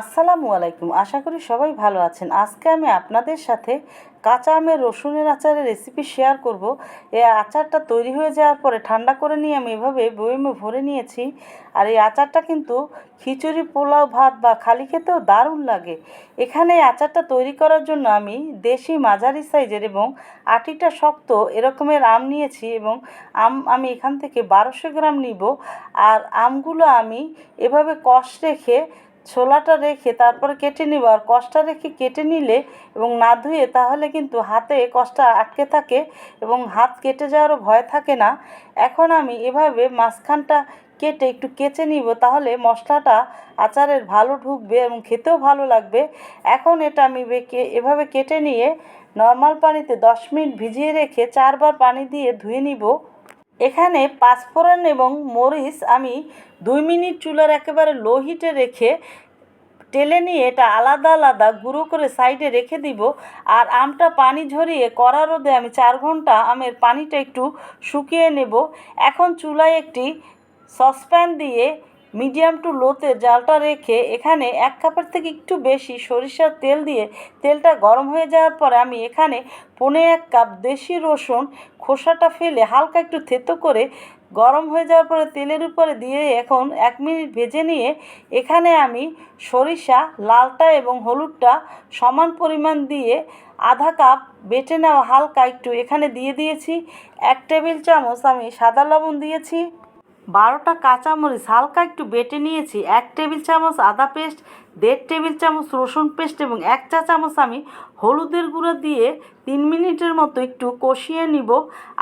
আসসালামু আলাইকুম। আশা করি সবাই ভালো আছেন। আজকে আমি আপনাদের সাথে কাঁচা আমের রসুনের আচারের রেসিপি শেয়ার করব। এই আচারটা তৈরি হয়ে যাওয়ার পরে ঠান্ডা করে নিয়ে আমি এভাবে বয়মে ভরে নিয়েছি। আর এই আচারটা কিন্তু খিচুড়ি, পোলাও, ভাত বা খালি খেতেও দারুণ লাগে। এখানে এই আচারটা তৈরি করার জন্য আমি দেশি মাঝারি সাইজের এবং আটিটা শক্ত এরকমের আম নিয়েছি এবং আমি এখান থেকে 1200 গ্রাম নিব। আর আমগুলো আমি এভাবে কষ রেখে ছোলাটা রেখে তারপরে কেটে নিব। আর কষটা রেখে কেটে নিলে এবং না ধুয়ে তাহলে কিন্তু হাতে কষটা আটকে থাকে এবং হাত কেটে যাওয়ারও ভয় থাকে না। এখন আমি এভাবে মাঝখানটা কেটে একটু কেচে নিব, তাহলে মশলাটা আচারের ভালো ঢুকবে এবং খেতেও ভালো লাগবে। এখন এটা আমি এভাবে কেটে নিয়ে নর্মাল পানিতে 10 মিনিট ভিজিয়ে রেখে 4 বার পানি দিয়ে ধুয়ে নিব। এখানে পাঁচফোড়ন এবং মরিচ আমি 2 মিনিট চুলার একেবারে লো হিটে রেখে টেলে নিয়ে এটা আলাদা আলাদা গুঁড়ো করে সাইডে রেখে দিব। আর আমটা পানি ঝরিয়ে কড়া রোদে আমি 4 ঘন্টা আমের পানিটা একটু শুকিয়ে নেব। এখন চুলায় একটি সসপ্যান দিয়ে মিডিয়াম টু লোতে জালটা রেখে এখানে 1 কাপের থেকে একটু বেশি সরিষার তেল দিয়ে তেলটা গরম হয়ে যাওয়ার পরে আমি এখানে 1.25 কাপ দেশি রসুন খোসাটা ফেলে হালকা একটু থেতো করে গরম হয়ে যাওয়ার পরে তেলের উপরে দিয়ে এখন 1 মিনিট ভেজে নিয়ে এখানে আমি সরিষা লালটা এবং হলুদটা সমান পরিমাণ দিয়ে আধা কাপ বেটে নেওয়া হালকা একটু এখানে দিয়ে দিয়েছি। 1 টেবিল চামচ আমি সাদা লবণ দিয়েছি। 12টা কাঁচামরিচ হালকা একটু বেটে নিয়েছি। 1 টেবিল চামচ আদা পেস্ট, 1.5 টেবিল চামচ রসুন পেস্ট এবং 1 চা চামচ আমি হলুদের গুঁড়ো দিয়ে 3 মিনিটের মতো একটু কষিয়ে নিব।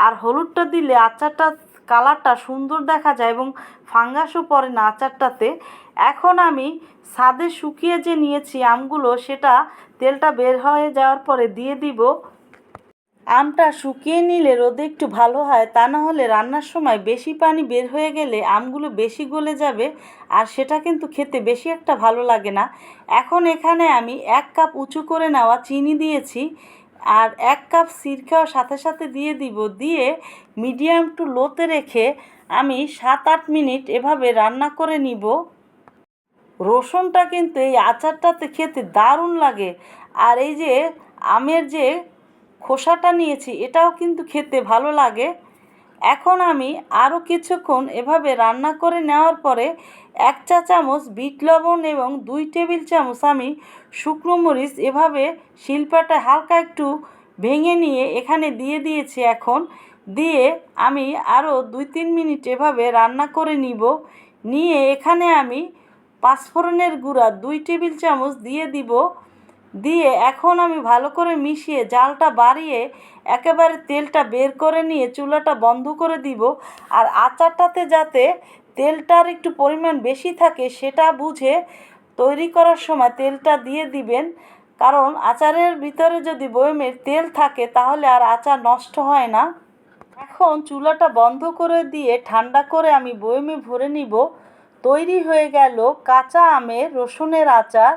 আর হলুদটা দিলে আচারটা কালারটা সুন্দর দেখা যায় এবং ফাঙ্গাসও পড়ে না আচারটাতে। এখন আমি ছাদে শুকিয়ে যে নিয়েছি আমগুলো সেটা তেলটা বের হয়ে যাওয়ার পরে দিয়ে দিব। আমটা শুকিয়ে নিলে রোদে একটু ভালো হয়, তা না হলে রান্নার সময় বেশি পানি বের হয়ে গেলে আমগুলো বেশি গলে যাবে আর সেটা কিন্তু খেতে বেশি একটা ভালো লাগে না। এখন এখানে আমি 1 কাপ উঁচু করে নেওয়া চিনি দিয়েছি আর 1 কাপ সিরকাও সাথে সাথে দিয়ে দিব। দিয়ে মিডিয়াম টু লোতে রেখে আমি 7-8 মিনিট এভাবে রান্না করে নিব। রসুনটা কিন্তু এই আচারটাতে খেতে দারুণ লাগে। আর এই যে আমের যে খোসাটা নিয়েছি এটাও কিন্তু খেতে ভালো লাগে। এখন আমি আরও কিছুক্ষণ এভাবে রান্না করে নেওয়ার পরে 1 চা চামচ বিট লবণ এবং 2 টেবিল চামচ আমি শুকনো মরিচ এভাবে শিলপাটায় হালকা একটু ভেঙে নিয়ে এখানে দিয়ে দিয়েছি। এখন দিয়ে আমি আরও 2-3 মিনিট এভাবে রান্না করে নিব। নিয়ে এখানে আমি পাঁচফোড়নের গুঁড়া 2 টেবিল চামচ দিয়ে দিব। দিয়ে এখন আমি ভালো করে মিশিয়ে জালটা বাড়িয়ে একেবারে তেলটা বের করে নিয়ে চুলাটা বন্ধ করে দিব। আর আচারটাতে যাতে তেলটার একটু পরিমাণ বেশি থাকে সেটা বুঝে তৈরি করার সময় তেলটা দিয়ে দিবেন, কারণ আচারের ভিতরে যদি বয়মের তেল থাকে তাহলে আর আচার নষ্ট হয় না। এখন চুলাটা বন্ধ করে দিয়ে ঠান্ডা করে আমি বয়মে ভরে নিব। তৈরি হয়ে গেল কাঁচা আমের রসুনের আচার।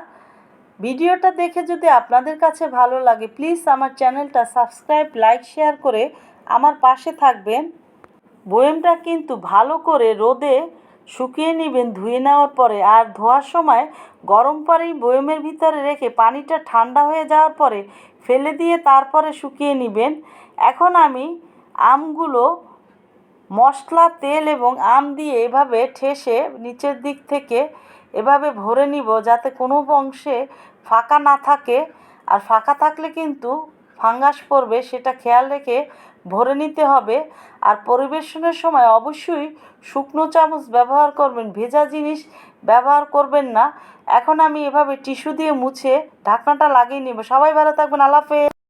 ভিডিওটা দেখে যদি আপনাদের কাছে ভালো লাগে প্লিজ আমার চ্যানেলটা সাবস্ক্রাইব, লাইক, শেয়ার করে আমার পাশে থাকবেন। বয়মটা কিন্তু ভালো করে রোদে শুকিয়ে নেবেন ধুয়ে নেওয়ার পরে। আর ধোয়ার সময় গরম পানি বয়মের ভিতরে রেখে পানিটা ঠান্ডা হয়ে যাওয়ার পরে ফেলে দিয়ে তারপরে শুকিয়ে নেবেন। এখন আমি আমগুলো মশলা, তেল এবং আম দিয়ে এভাবে ঠেসে নিচের দিক থেকে এভাবে ভরে নিব যাতে কোনো অংশে ফাঁকা না থাকে। আর ফাঁকা থাকলে কিন্তু ফাঙ্গাস পড়বে, সেটা খেয়াল রেখে ভরে নিতে হবে। আর পরিবেশনের সময় অবশ্যই শুকনো চামচ ব্যবহার করবেন, ভেজা জিনিস ব্যবহার করবেন না। এখন আমি এভাবে টিস্যু দিয়ে মুছে ঢাকনাটা লাগিয়ে নেব। সবাই ভালো থাকবেন। আল্লাহ হাফেজ।